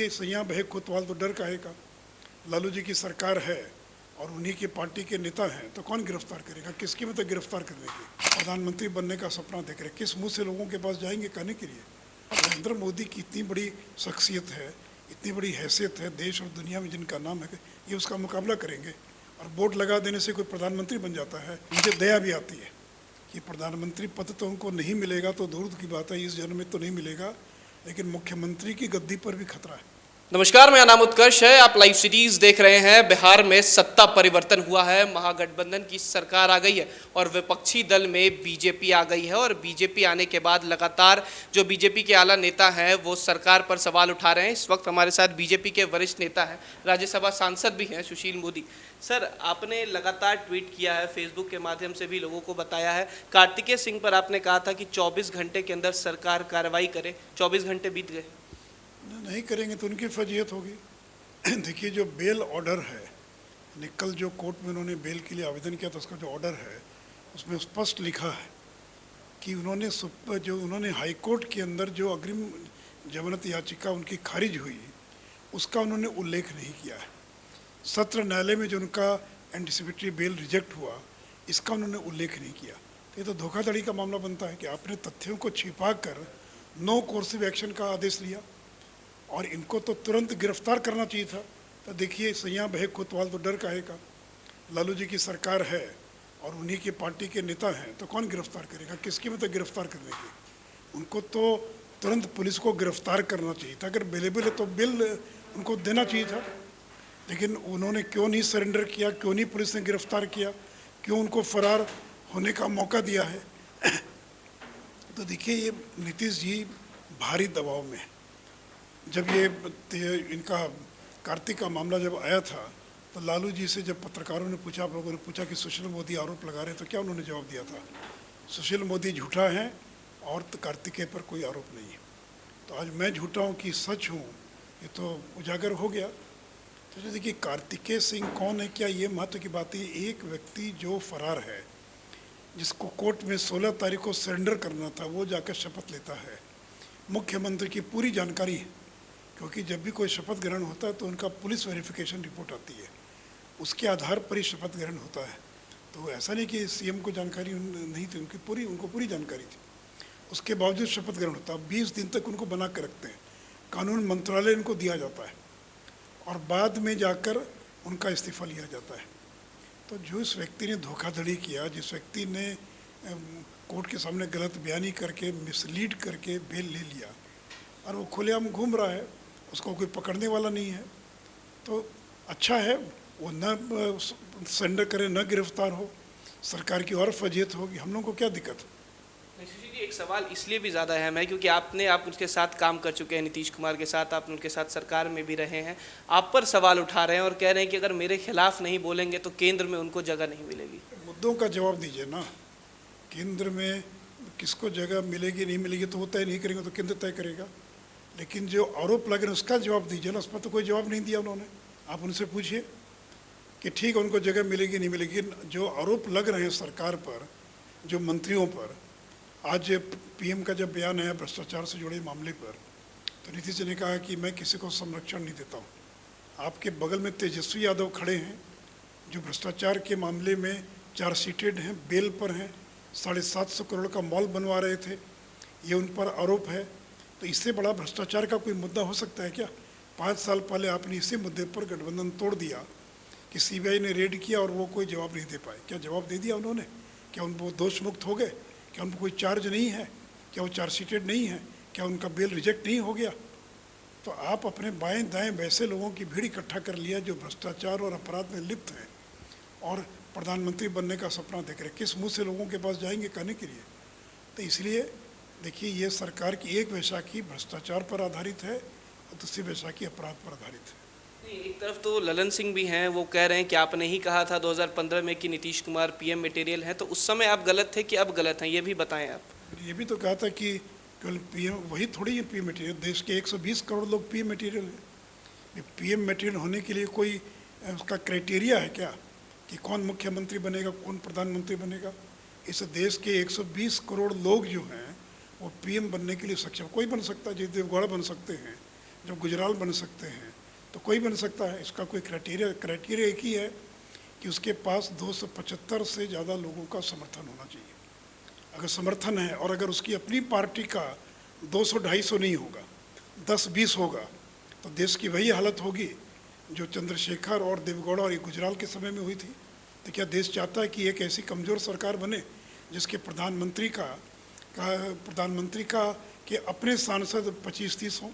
देखिए सैयां बहे कोतवाल तो डर काहे का। लालू जी की सरकार है और उन्हीं की पार्टी के नेता हैं, तो कौन गिरफ्तार करेगा? किसकी मतलब गिरफ्तार करने की? प्रधानमंत्री बनने का सपना देख रहे, किस मुंह से लोगों के पास जाएंगे कहने के लिए? नरेंद्र मोदी की इतनी बड़ी शख्सियत है, इतनी बड़ी हैसियत है देश और दुनिया में जिनका नाम है, ये उसका मुकाबला करेंगे? और वोट लगा देने से कोई प्रधानमंत्री बन जाता है? मुझे दया भी आती है कि प्रधानमंत्री पद तो उनको नहीं मिलेगा, तो दूर की बात है, इस जन्म में तो नहीं मिलेगा, लेकिन मुख्यमंत्री की गद्दी पर भी खतरा है। नमस्कार, मेरा नाम उत्कर्ष है। आप लाइव सीरीज देख रहे हैं। बिहार में सत्ता परिवर्तन हुआ है, महागठबंधन की सरकार आ गई है और विपक्षी दल में बीजेपी आ गई है। और बीजेपी आने के बाद लगातार जो बीजेपी के आला नेता हैं वो सरकार पर सवाल उठा रहे हैं। इस वक्त हमारे साथ बीजेपी के वरिष्ठ नेता हैं, राज्यसभा सांसद भी हैं, सुशील मोदी। सर, आपने लगातार ट्वीट किया है, फेसबुक के माध्यम से भी लोगों को बताया है। कार्तिकेय सिंह पर आपने कहा था कि 24 घंटे के अंदर सरकार कार्रवाई करे, 24 घंटे बीत गए। नहीं करेंगे तो उनकी फजीयत होगी। देखिए, जो बेल ऑर्डर है, कल जो कोर्ट में उन्होंने बेल के लिए आवेदन किया था, उसका जो ऑर्डर है उसमें स्पष्ट लिखा है कि उन्होंने हाई कोर्ट के अंदर जो अग्रिम जमानत याचिका उनकी खारिज हुई उसका उन्होंने उल्लेख नहीं किया है। सत्र न्यायालय में जो उनका एंटिसिपेटरी बेल रिजेक्ट हुआ, इसका उन्होंने उल्लेख नहीं किया। तो ये तो धोखाधड़ी का मामला बनता है कि आपने तथ्यों को छिपा कर नो कोर्सिव एक्शन का आदेश लिया और इनको तो तुरंत गिरफ्तार करना चाहिए था। तो देखिए सैयां बहे कोतवाल तो डर काहे का। लालू जी की सरकार है और उन्हीं की पार्टी के नेता हैं, तो कौन गिरफ्तार करेगा? किसकी मतलब गिरफ्तार करने की? उनको तो तुरंत पुलिस को गिरफ्तार करना चाहिए था। अगर अवेलेबल है तो बिल उनको देना चाहिए था, लेकिन उन्होंने क्यों नहीं सरेंडर किया? क्यों नहीं पुलिस ने गिरफ्तार किया? क्यों उनको फरार होने का मौका दिया है? तो देखिए, ये नीतीश जी भारी दबाव में है। जब ये इनका कार्तिक का मामला जब आया था तो लालू जी से जब पत्रकारों ने पूछा, आप लोगों ने पूछा कि सुशील मोदी आरोप लगा रहे हैं, तो क्या उन्होंने जवाब दिया था? सुशील मोदी झूठा है और कार्तिकेय पर कोई आरोप नहीं है। तो आज मैं झूठा हूँ कि सच हूँ, ये तो उजागर हो गया। तो देखिए, कार्तिकेय सिंह कौन है, क्या ये महत्व की बात है? एक व्यक्ति जो फरार है, जिसको कोर्ट में 16 तारीख को सरेंडर करना था, वो जाकर शपथ लेता है। मुख्यमंत्री की पूरी जानकारी है, क्योंकि जब भी कोई शपथ ग्रहण होता है तो उनका पुलिस वेरिफिकेशन रिपोर्ट आती है, उसके आधार पर ही शपथ ग्रहण होता है। तो ऐसा नहीं कि सीएम को जानकारी नहीं थी, उनको पूरी जानकारी थी। उसके बावजूद शपथ ग्रहण होता है। 20 दिन तक उनको बना कर रखते हैं, कानून मंत्रालय इनको दिया जाता है और बाद में जाकर उनका इस्तीफा लिया जाता है। तो जो इस व्यक्ति ने धोखाधड़ी किया, जिस व्यक्ति ने कोर्ट के सामने गलत बयानी करके मिसलीड करके बेल ले लिया और वो खुलेआम घूम रहा है, उसको कोई पकड़ने वाला नहीं है, तो अच्छा है वो न सरेंडर करे, न गिरफ्तार हो, सरकार की और फजीयत होगी। हम लोगों को क्या दिक्कत? एक सवाल इसलिए भी ज़्यादा अहम है क्योंकि आप उनके साथ काम कर चुके हैं, नीतीश कुमार के साथ, आप उनके साथ सरकार में भी रहे हैं। आप पर सवाल उठा रहे हैं और कह रहे हैं कि अगर मेरे खिलाफ नहीं बोलेंगे तो केंद्र में उनको जगह नहीं मिलेगी। मुद्दों का जवाब दीजिए ना। केंद्र में किसको जगह मिलेगी नहीं मिलेगी तो वो तय नहीं करेंगे, तो केंद्र तय करेगा। लेकिन जो आरोप लग रहे हैं उसका जवाब दीजिए ना। उस पर तो कोई जवाब नहीं दिया उन्होंने। आप उनसे पूछिए कि ठीक है, उनको जगह मिलेगी नहीं मिलेगी। जो आरोप लग रहे हैं सरकार पर, जो मंत्रियों पर, आज पीएम का जब बयान आया भ्रष्टाचार से जुड़े मामले पर, तो नीतीश जी ने कहा कि मैं किसी को संरक्षण नहीं देता हूँ। आपके बगल में तेजस्वी यादव खड़े हैं, जो भ्रष्टाचार के मामले में चार्जशीटेड हैं, बेल पर हैं, 750 करोड़ का मॉल बनवा रहे थे, ये उन पर आरोप है। तो इससे बड़ा भ्रष्टाचार का कोई मुद्दा हो सकता है क्या? 5 साल पहले आपने इसी मुद्दे पर गठबंधन तोड़ दिया कि सीबीआई ने रेड किया और वो कोई जवाब नहीं दे पाए। क्या जवाब दे दिया उन्होंने? क्या उनको दोष मुक्त हो गए? क्या उनको कोई चार्ज नहीं है? क्या वो चार्जशीटेड नहीं है? क्या उनका बेल रिजेक्ट नहीं हो गया? तो आप अपने बाएं दाएं वैसे लोगों की भीड़ इकट्ठा कर लिया जो भ्रष्टाचार और अपराध में लिप्त हैं और प्रधानमंत्री बनने का सपना देख रहे, किस मुंह से लोगों के पास जाएंगे कहने के लिए? तो इसलिए देखिए, ये सरकार की एक वैशाखी भ्रष्टाचार पर आधारित है और दूसरी वैशाखी अपराध पर आधारित है। एक तरफ तो ललन सिंह भी हैं, वो कह रहे हैं कि आपने ही कहा था 2015 में कि नीतीश कुमार पीएम मटेरियल हैं, तो उस समय आप गलत थे कि अब गलत हैं, ये भी बताएं आप। ये भी तो कहा था कि केवल पीएम वही थोड़ी है पीएम मटेरियल, देश के 120 करोड़ लोग पीएम मटेरियल हैं। पीएम मटेरियल होने के लिए कोई उसका क्राइटेरिया है क्या कि कौन मुख्यमंत्री बनेगा, कौन प्रधानमंत्री बनेगा? इस देश के 120 करोड़ लोग जो हैं वो पीएम बनने के लिए सक्षम, कोई बन सकता है। जय देवगौड़ा बन सकते हैं, जब गुजराल बन सकते हैं तो कोई बन सकता है। इसका कोई क्राइटेरिया एक ही है कि उसके पास 275 से ज़्यादा लोगों का समर्थन होना चाहिए। अगर समर्थन है और अगर उसकी अपनी पार्टी का 200-250 नहीं होगा, 10-20 होगा, तो देश की वही हालत होगी जो चंद्रशेखर और देवेगौड़ा और गुजराल के समय में हुई थी। तो क्या देश चाहता है कि एक ऐसी कमज़ोर सरकार बने जिसके प्रधानमंत्री का कि अपने सांसद 25-30 हों?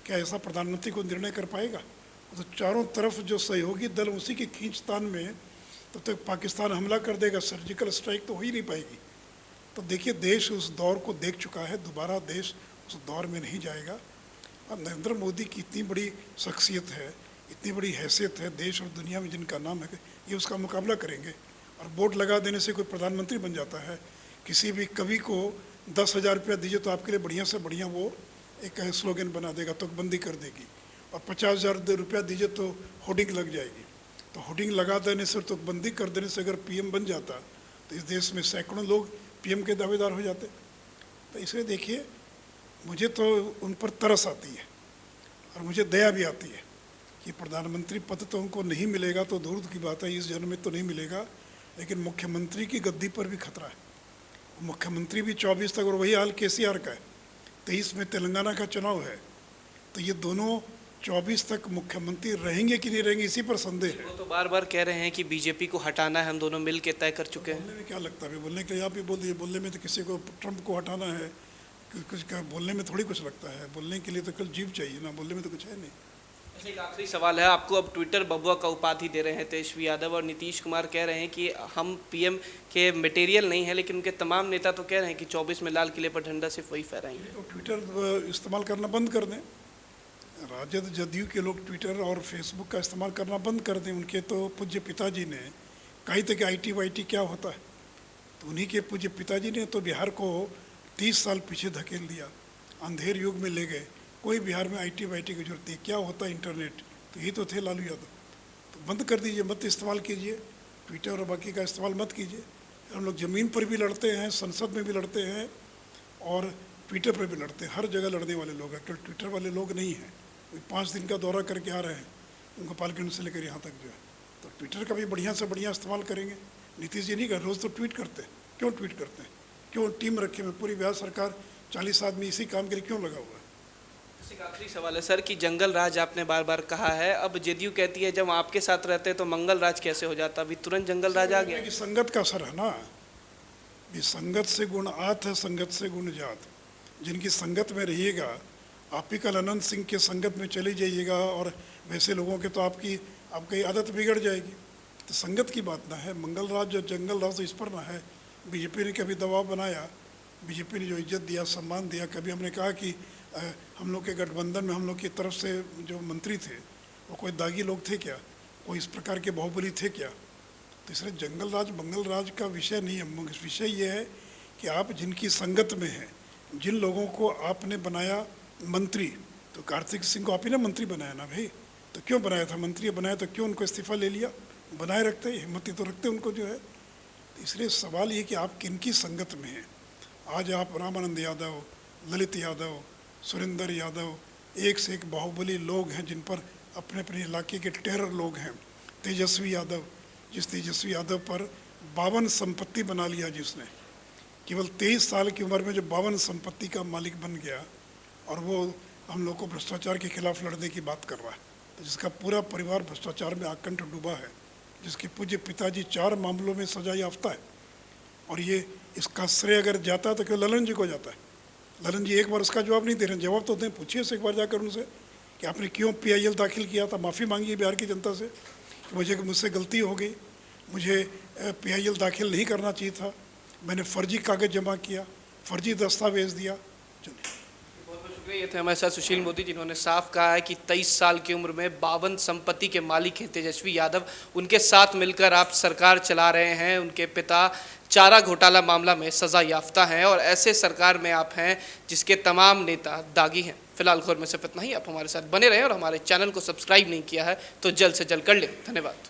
क्या ऐसा प्रधानमंत्री को निर्णय कर पाएगा? तो चारों तरफ जो सहयोगी दल उसी के खींचतान में तब तक पाकिस्तान हमला कर देगा, सर्जिकल स्ट्राइक तो हो ही नहीं पाएगी। तो देखिए, देश उस दौर को देख चुका है, दोबारा देश उस दौर में नहीं जाएगा। और नरेंद्र मोदी की इतनी बड़ी शख्सियत है, इतनी बड़ी हैसियत है देश और दुनिया में जिनका नाम है, ये उसका मुकाबला करेंगे। और बोर्ड लगा देने से कोई प्रधानमंत्री बन जाता है? किसी भी कवि को 10,000 रुपया दीजिए तो आपके लिए बढ़िया से बढ़िया वो एक स्लोगन बना देगा, तुकबंदी कर देगी। और 50,000 रुपया दीजिए तो होर्डिंग लग जाएगी। तो होर्डिंग लगा देने से, तुकबंदी कर देने से अगर पीएम बन जाता तो इस देश में सैकड़ों लोग पीएम के दावेदार हो जाते। तो इसलिए देखिए, मुझे तो उन पर तरस आती है और मुझे दया भी आती है कि प्रधानमंत्री पद तो उनको नहीं मिलेगा तो दूर की बात है, इस जन्म में तो नहीं मिलेगा, लेकिन मुख्यमंत्री की गद्दी पर भी खतरा है। मुख्यमंत्री भी 24 तक, और वही हाल केसीआर का है। 23 में तेलंगाना का चुनाव है, तो ये दोनों 24 तक मुख्यमंत्री रहेंगे कि नहीं रहेंगे, इसी पर संदेह है। वो तो बार बार कह रहे हैं कि बीजेपी को हटाना है, हम दोनों मिल के तय कर चुके हैं। बोलने में क्या लगता है? बोलने के लिए आप भी बोल दीजिए, बोलने में तो किसी को ट्रंप को हटाना है, कुछ बोलने में थोड़ी कुछ लगता है। बोलने के लिए तो कल जीभ चाहिए ना, बोलने में तो कुछ है नहीं। अच्छा, एक आखिरी सवाल है आपको। अब ट्विटर बबुआ का उपाधि दे रहे हैं तेजस्वी यादव, और नीतीश कुमार कह रहे हैं कि हम पीएम के मटेरियल नहीं है, लेकिन उनके तमाम नेता तो कह रहे हैं कि 24 में लाल किले पर झंडा सिर्फ वही फहराएंगे। तो ट्विटर इस्तेमाल करना बंद कर दें। राजद जदयू के लोग ट्विटर और फेसबुक का इस्तेमाल करना बंद कर दें। उनके तो पूज्य पिताजी ने कही थे कि IT क्या होता है, तो उन्हीं के पूज्य पिताजी ने तो बिहार को 30 साल पीछे धकेल दिया, अंधेर युग में ले गए। कोई बिहार में IT की जरूरत नहीं। क्या होता है इंटरनेट, तो ये तो थे लालू यादव। तो बंद कर दीजिए, मत इस्तेमाल कीजिए ट्विटर और बाकी का इस्तेमाल मत कीजिए। हम लोग ज़मीन पर भी लड़ते हैं, संसद में भी लड़ते हैं और ट्विटर पर भी लड़ते हैं। हर जगह लड़ने वाले लोग हैं, केवल ट्विटर वाले लोग नहीं हैं। 5 दिन का दौरा करके आ रहे हैं गोपालगंज से लेकर यहाँ तक जो है, तो ट्विटर का भी बढ़िया से बढ़िया इस्तेमाल करेंगे। नीतीश जी नहीं कर, रोज़ तो ट्वीट करते हैं। क्यों ट्वीट करते हैं? क्यों टीम रखे में पूरी बिहार सरकार 40 आदमी इसी काम के लिए क्यों लगा हुआ है? एक आखिरी सवाल है सर कि जंगल राज आपने बार बार कहा है, अब जदयू कहती है जब आपके साथ रहते तो मंगल राज कैसे हो जाता, अभी तुरंत जंगल राज आ गया। कि संगत का असर है ना, ये संगत से गुण आत है, संगत से गुण जात। जिनकी संगत में रहिएगा, आप ही कल अनंत सिंह के संगत में चले जाइएगा और वैसे लोगों के तो आपकी आदत बिगड़ जाएगी। तो संगत की बात ना है, मंगल राज और जंगल राज तो इस पर ना है। बीजेपी ने कभी दबाव बनाया, बीजेपी ने जो इज्जत दिया, सम्मान दिया, कभी हमने कहा कि हम लोग के गठबंधन में हम लोग की तरफ से जो मंत्री थे वो कोई दागी लोग थे क्या, कोई इस प्रकार के बाहुबली थे क्या? तो इसलिए जंगल राज मंगल राज का विषय नहीं है। विषय ये है कि आप जिनकी संगत में हैं, जिन लोगों को आपने बनाया मंत्री, तो कार्तिक सिंह को आप ही ने मंत्री बनाया ना भाई, तो क्यों बनाया था? मंत्री बनाया तो क्यों उनको इस्तीफा ले लिया? बनाए रखते, हिम्मत तो रखते उनको जो है। तो इसलिए सवाल ये कि आप किनकी संगत में हैं। आज आप रामानंद यादव, ललित यादव, सुरेंद्र यादव, एक से एक बाहुबली लोग हैं जिन पर अपने अपने इलाके के टेरर लोग हैं। तेजस्वी यादव, जिस तेजस्वी यादव पर 52 संपत्ति बना लिया, जिसने केवल 23 साल की उम्र में जो 52 संपत्ति का मालिक बन गया, और वो हम लोग को भ्रष्टाचार के खिलाफ लड़ने की बात कर रहा है। तो जिसका पूरा परिवार भ्रष्टाचार में आकंठ डूबा है, जिसके पूज्य पिताजी 4 मामलों में सजा याफ्ता है, और ये इसका श्रेय अगर जाता है तो क्यों ललन जी को जाता है? ललन जी एक बार उसका जवाब नहीं दे रहे। जवाब तो दें, पूछिए से एक बार जाकर उनसे कि आपने क्यों PIL दाखिल किया था। माफ़ी मांगिए बिहार की जनता से कि मुझसे गलती हो गई, मुझे PIL दाखिल नहीं करना चाहिए था, मैंने फ़र्जी कागज़ जमा किया, फ़र्जी दस्तावेज़ दिया। चलिए, ये थे हमारे साथ सुशील मोदी, जिन्होंने साफ कहा है कि 23 साल की उम्र में 52 संपत्ति के मालिक हैं तेजस्वी यादव। उनके साथ मिलकर आप सरकार चला रहे हैं। उनके पिता चारा घोटाला मामला में सजा याफ्ता हैं, और ऐसे सरकार में आप हैं जिसके तमाम नेता दागी हैं। फिलहाल खबर में सिर्फ इतना ही। आप हमारे साथ बने रहें, और हमारे चैनल को सब्सक्राइब नहीं किया है तो जल्द से जल्द कर लें। धन्यवाद।